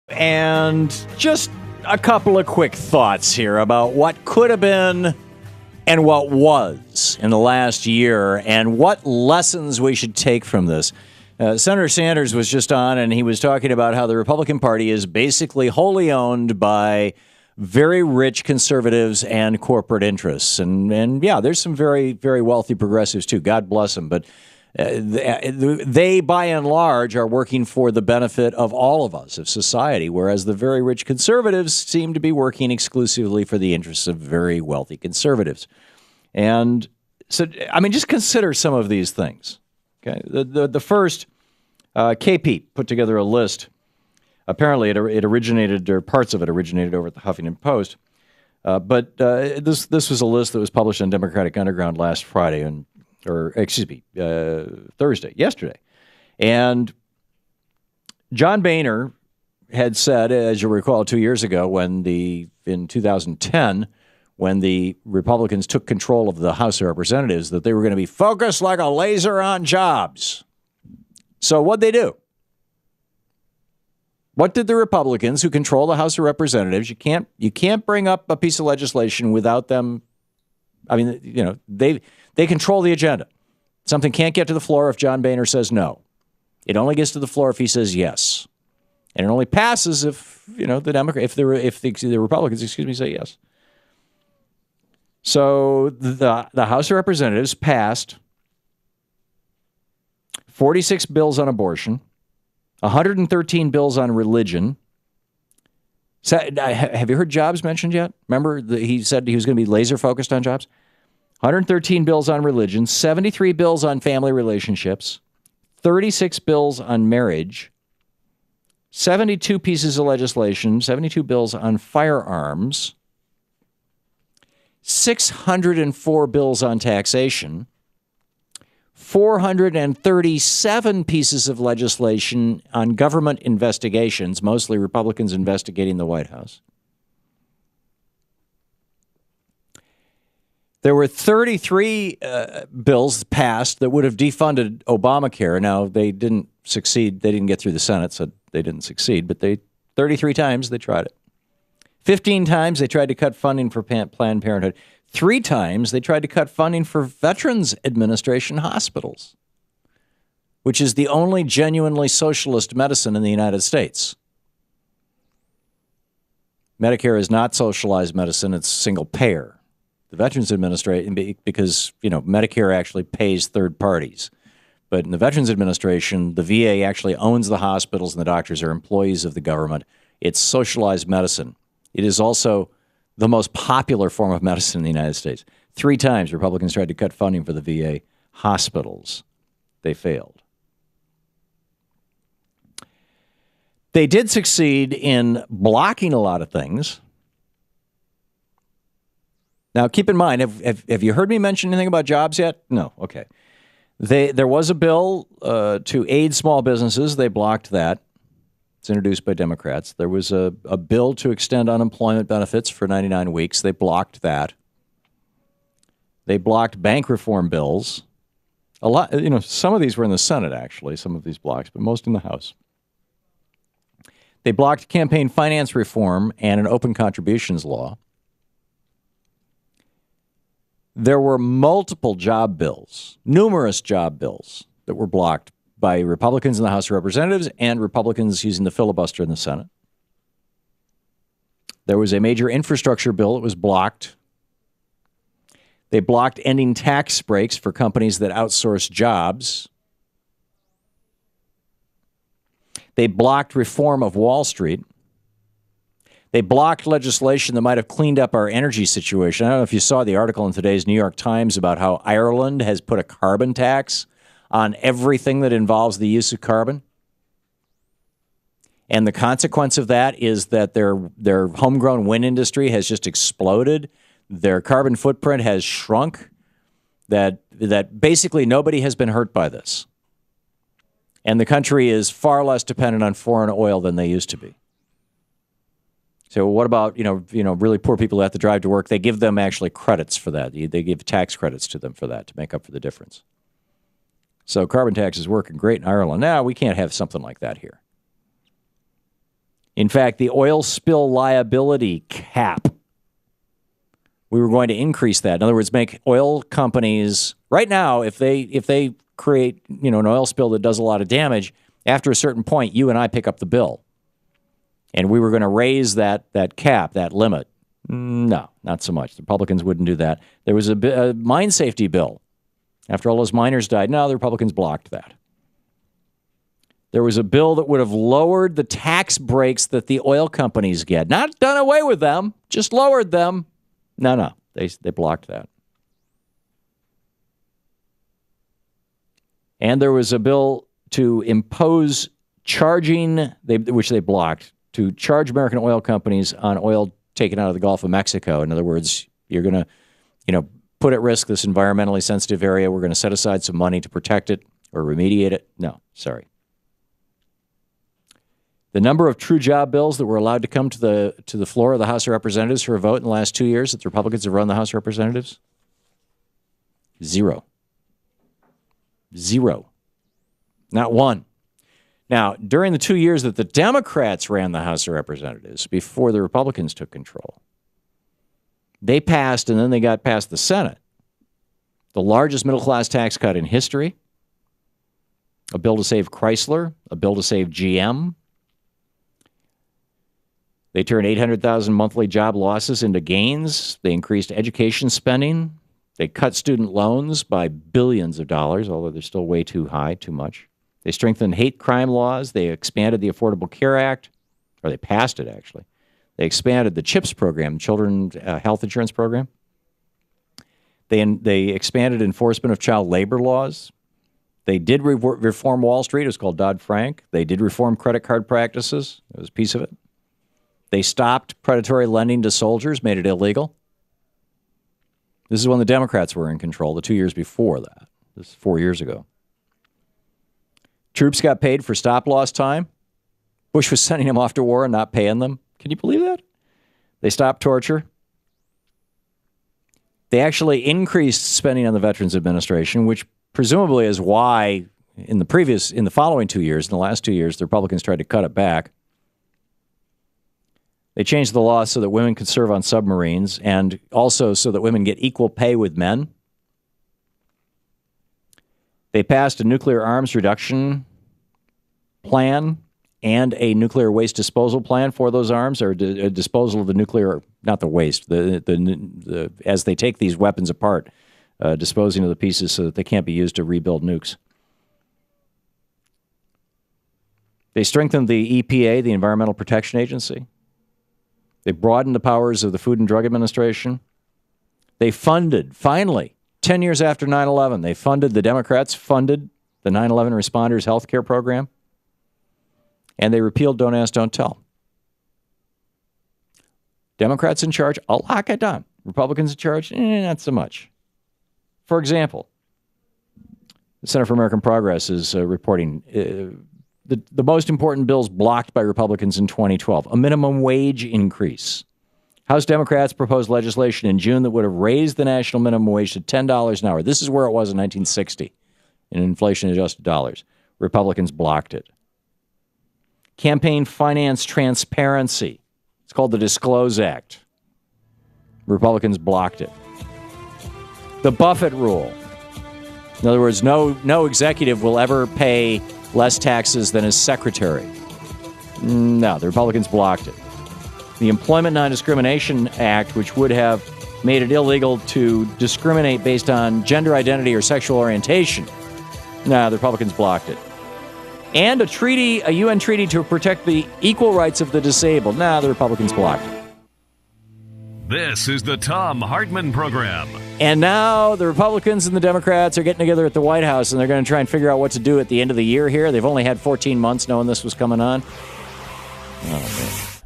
And just a couple of quick thoughts here about what could have been and what was in the last year and what lessons we should take from this. Senator Sanders was just on, and he was talking about how the Republican Party is basically wholly owned by very rich conservatives and corporate interests. And yeah, there's some very, very wealthy progressives, too. God bless them. But they, by and large, are working for the benefit of all of us, of society, whereas the very rich conservatives seem to be working exclusively for the interests of very wealthy conservatives. And so, I mean, just consider some of these things. Okay, the first, KP put together a list. Apparently, it originated, or parts of it originated over at the Huffington Post. But this was a list that was published on Democratic Underground last Friday, Thursday, yesterday. And John Boehner had said, as you recall, 2 years ago, in 2010, when the Republicans took control of the House of Representatives, that they were going to be focused like a laser on jobs. So what'd they do? What did the Republicans who control the House of Representatives? You can't bring up a piece of legislation without them. I mean, you know, they control the agenda. Something can't get to the floor if John Boehner says no. It only gets to the floor if he says yes, and it only passes if the Republicans, say yes. So the House of Representatives passed 46 bills on abortion, 113 bills on religion. Have you heard jobs mentioned yet? Remember, he said he was going to be laser focused on jobs? 113 bills on religion, 73 bills on family relationships, 36 bills on marriage, 72 pieces of legislation, 72 bills on firearms, 604 bills on taxation, 437 pieces of legislation on government investigations, mostly Republicans investigating the White House. There were 33 bills passed that would have defunded Obamacare. Now, they didn't succeed. They didn't get through the Senate, so they didn't succeed. But 33 times they tried it. 15 times they tried to cut funding for Planned Parenthood. 3 times they tried to cut funding for Veterans Administration hospitals, which is the only genuinely socialist medicine in the United States. Medicare is not socialized medicine. It's single payer. The Veterans Administration, because, Medicare actually pays third parties. But in the Veterans Administration, the VA actually owns the hospitals and the doctors are employees of the government. It's socialized medicine. It is also the most popular form of medicine in the United States. 3 times Republicans tried to cut funding for the VA hospitals. They failed. They did succeed in blocking a lot of things. Now, keep in mind, have you heard me mention anything about jobs yet? No. Okay. There was a bill to aid small businesses. They blocked that. It's introduced by Democrats. There was a bill to extend unemployment benefits for 99 weeks. They blocked that. They blocked bank reform bills. A lot, some of these were in the Senate, actually, some of these blocks, but most in the House. They blocked campaign finance reform and an open contributions law. There were multiple job bills, numerous job bills that were blocked by Republicans in the House of Representatives and Republicans using the filibuster in the Senate. There was a major infrastructure bill that was blocked. They blocked ending tax breaks for companies that outsource jobs. They blocked reform of Wall Street. They blocked legislation that might have cleaned up our energy situation. I don't know if you saw the article in today's New York Times about how Ireland has put a carbon tax on everything that involves the use of carbon. And the consequence of that is that their homegrown wind industry has just exploded. Their carbon footprint has shrunk. That basically nobody has been hurt by this. And the country is far less dependent on foreign oil than they used to be. So what about, really poor people who have to drive to work? They give them actually credits for that. They give tax credits to them for that to make up for the difference. So carbon tax is working great in Ireland. Now, we can't have something like that here. In fact, the oil spill liability cap, we were going to increase that. In other words, make oil companies, right now, if they create, an oil spill that does a lot of damage, after a certain point, you and I pick up the bill. And we were going to raise that cap, that limit. No, not so much. The Republicans wouldn't do that. There was a mine safety bill. After all those miners died, no, the Republicans blocked that. There was a bill that would have lowered the tax breaks that the oil companies get. Not done away with them, just lowered them. No, they blocked that. And there was a bill to impose charging, which they blocked, to charge American oil companies on oil taken out of the Gulf of Mexico. In other words, you're going to, put at risk this environmentally sensitive area. We're going to set aside some money to protect it or remediate it. No, sorry. The number of true job bills that were allowed to come to the floor of the House of Representatives for a vote in the last 2 years that the Republicans have run the House of Representatives? Zero. Not one. Now, during the 2 years that the Democrats ran the House of Representatives before the Republicans took control, they passed, and then they got past the Senate, the largest middle-class tax cut in history, a bill to save Chrysler, a bill to save GM. They turned 800,000 monthly job losses into gains. They increased education spending. They cut student loans by billions of dollars, although they're still way too high, too much. They strengthened hate crime laws. They expanded the Affordable Care Act, or they passed it, actually. They expanded the CHIPS program, Children's Health Insurance Program. They expanded enforcement of child labor laws. They did reform Wall Street. It was called Dodd-Frank. They did reform credit card practices. That was a piece of it. They stopped predatory lending to soldiers, made it illegal. This is when the Democrats were in control, the 2 years before that. This is 4 years ago. Troops got paid for stop-loss time. Bush was sending them off to war and not paying them. Can you believe that? They stopped torture. They actually increased spending on the Veterans Administration, which presumably is why in the following 2 years, in the last 2 years, the Republicans tried to cut it back. They changed the law so that women could serve on submarines and also so that women get equal pay with men. They passed a nuclear arms reduction plan and a nuclear waste disposal plan for those arms, or a disposal of the nuclear, not the waste, as they take these weapons apart, disposing of the pieces so that they can't be used to rebuild nukes. They strengthened the EPA, the Environmental Protection Agency. They broadened the powers of the Food and Drug Administration. They funded, finally, 10 years after 9/11, the Democrats funded the 9/11 responders health care program. And they repealed Don't Ask, Don't Tell. Democrats in charge, a lot got done. Republicans in charge, not so much. For example, the Center for American Progress is reporting the most important bills blocked by Republicans in 2012. A minimum wage increase. House Democrats proposed legislation in June that would have raised the national minimum wage to $10 an hour. This is where it was in 1960 in inflation-adjusted dollars. Republicans blocked it. Campaign finance transparency. It's called the Disclose Act. Republicans blocked it. The Buffett rule. In other words, no executive will ever pay less taxes than his secretary. No, the Republicans blocked it. The Employment Non-Discrimination Act, which would have made it illegal to discriminate based on gender identity or sexual orientation. No, the Republicans blocked it. And a UN treaty to protect the equal rights of the disabled. No, the Republicans blocked it. This is the Thom Hartmann Program. And now the Republicans and the Democrats are getting together at the White House, and they're going to try and figure out what to do at the end of the year here. They've only had 14 months knowing this was coming on. Oh, man.